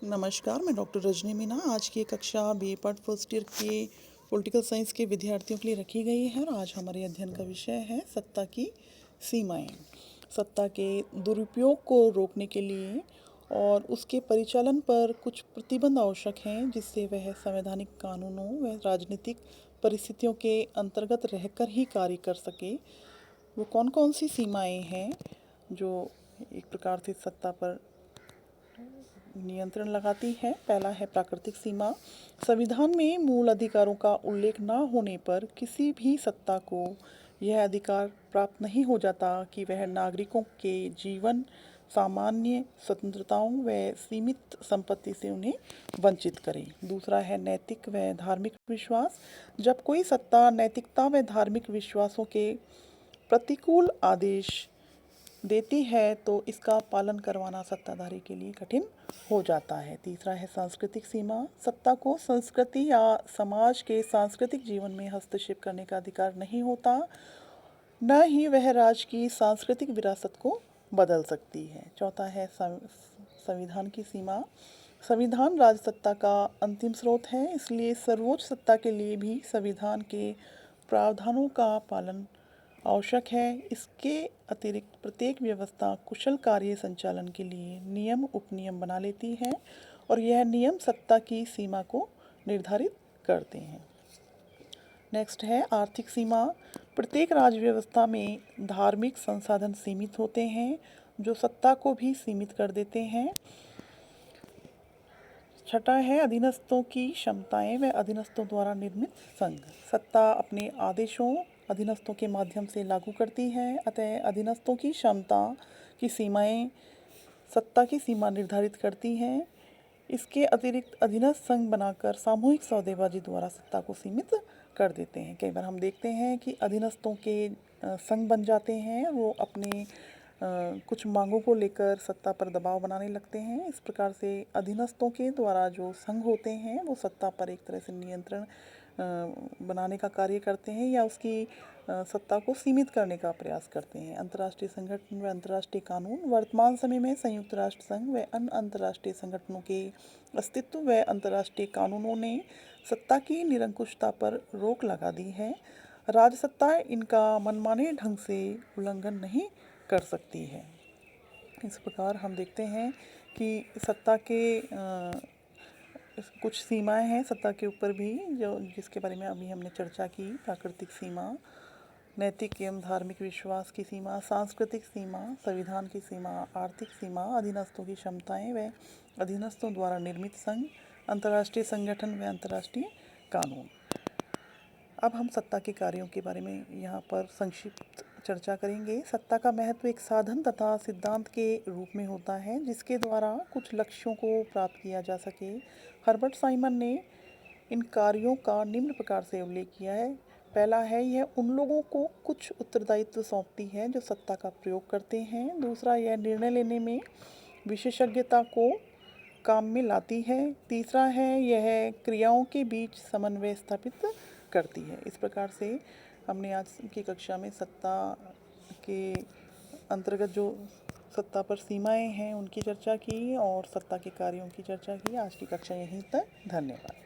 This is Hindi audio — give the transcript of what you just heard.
नमस्कार, मैं डॉक्टर रजनी मीना। आज की कक्षा बी पार्ट फर्स्ट ईयर के पॉलिटिकल साइंस के विद्यार्थियों के लिए रखी गई है और आज हमारे अध्ययन का विषय है सत्ता की सीमाएं। सत्ता के दुरुपयोग को रोकने के लिए और उसके परिचालन पर कुछ प्रतिबंध आवश्यक हैं जिससे वह संवैधानिक कानूनों व राजनीतिक परिस्थितियों के अंतर्गत रहकर ही कार्य कर सके। वो कौन कौन सी सीमाएं हैं जो एक प्रकार से सत्ता पर नियंत्रण लगाती है। पहला है प्राकृतिक सीमा। संविधान में मूल अधिकारों का उल्लेख न होने पर किसी भी सत्ता को यह अधिकार प्राप्त नहीं हो जाता कि वह नागरिकों के जीवन, सामान्य स्वतंत्रताओं व सीमित संपत्ति से उन्हें वंचित करे। दूसरा है नैतिक व धार्मिक विश्वास। जब कोई सत्ता नैतिकता व धार्मिक विश्वासों के प्रतिकूल आदेश देती है तो इसका पालन करवाना सत्ताधारी के लिए कठिन हो जाता है। तीसरा है सांस्कृतिक सीमा। सत्ता को संस्कृति या समाज के सांस्कृतिक जीवन में हस्तक्षेप करने का अधिकार नहीं होता, न ही वह राज्य की सांस्कृतिक विरासत को बदल सकती है। चौथा है संविधान की सीमा। संविधान राजसत्ता का अंतिम स्रोत है, इसलिए सर्वोच्च सत्ता के लिए भी संविधान के प्रावधानों का पालन आवश्यक है। इसके अतिरिक्त प्रत्येक व्यवस्था कुशल कार्य संचालन के लिए नियम उपनियम बना लेती है और यह नियम सत्ता की सीमा को निर्धारित करते हैं। नेक्स्ट है आर्थिक सीमा। प्रत्येक राज्य व्यवस्था में धार्मिक संसाधन सीमित होते हैं जो सत्ता को भी सीमित कर देते हैं। छठा है अधीनस्थों की क्षमताएं व अधीनस्थों द्वारा निर्मित संघ। सत्ता अपने आदेशों अधीनस्थों के माध्यम से लागू करती है, अतः अधीनस्थों की क्षमता की सीमाएं सत्ता की सीमा निर्धारित करती हैं। इसके अतिरिक्त अधीनस्थ संघ बनाकर सामूहिक सौदेबाजी द्वारा सत्ता को सीमित कर देते हैं। कई बार हम देखते हैं कि अधीनस्थों के संघ बन जाते हैं, वो अपने कुछ मांगों को लेकर सत्ता पर दबाव बनाने लगते हैं। इस प्रकार से अधीनस्थों के द्वारा जो संघ होते हैं वो सत्ता पर एक तरह से नियंत्रण बनाने का कार्य करते हैं या उसकी सत्ता को सीमित करने का प्रयास करते हैं। अंतर्राष्ट्रीय संगठन व अंतर्राष्ट्रीय कानून। वर्तमान समय में संयुक्त राष्ट्र संघ व अन्य अंतर्राष्ट्रीय संगठनों के अस्तित्व व अंतर्राष्ट्रीय कानूनों ने सत्ता की निरंकुशता पर रोक लगा दी है। राजसत्ता इनका मनमाने ढंग से उल्लंघन नहीं कर सकती है। इस प्रकार हम देखते हैं कि सत्ता के कुछ सीमाएं हैं सत्ता के ऊपर भी, जो जिसके बारे में अभी हमने चर्चा की। प्राकृतिक सीमा, नैतिक एवं धार्मिक विश्वास की सीमा, सांस्कृतिक सीमा, संविधान की सीमा, आर्थिक सीमा, अधीनस्थों की क्षमताएं व अधीनस्थों द्वारा निर्मित संघ, अंतर्राष्ट्रीय संगठन व अंतर्राष्ट्रीय कानून। अब हम सत्ता के कार्यों के बारे में यहाँ पर संक्षिप्त चर्चा करेंगे। सत्ता का महत्व एक साधन तथा सिद्धांत के रूप में होता है जिसके द्वारा कुछ लक्ष्यों को प्राप्त किया जा सके। हर्बर्ट साइमन ने इन कार्यों का निम्न प्रकार से उल्लेख किया है। पहला है, यह उन लोगों को कुछ उत्तरदायित्व सौंपती है जो सत्ता का प्रयोग करते हैं। दूसरा, यह निर्णय लेने में विशेषज्ञता को काम में लाती है। तीसरा है, यह क्रियाओं के बीच समन्वय स्थापित करती है। इस प्रकार से हमने आज की कक्षा में सत्ता के अंतर्गत जो सत्ता पर सीमाएं हैं उनकी चर्चा की और सत्ता के कार्यों की चर्चा की। आज की कक्षा यहीं तक। धन्यवाद।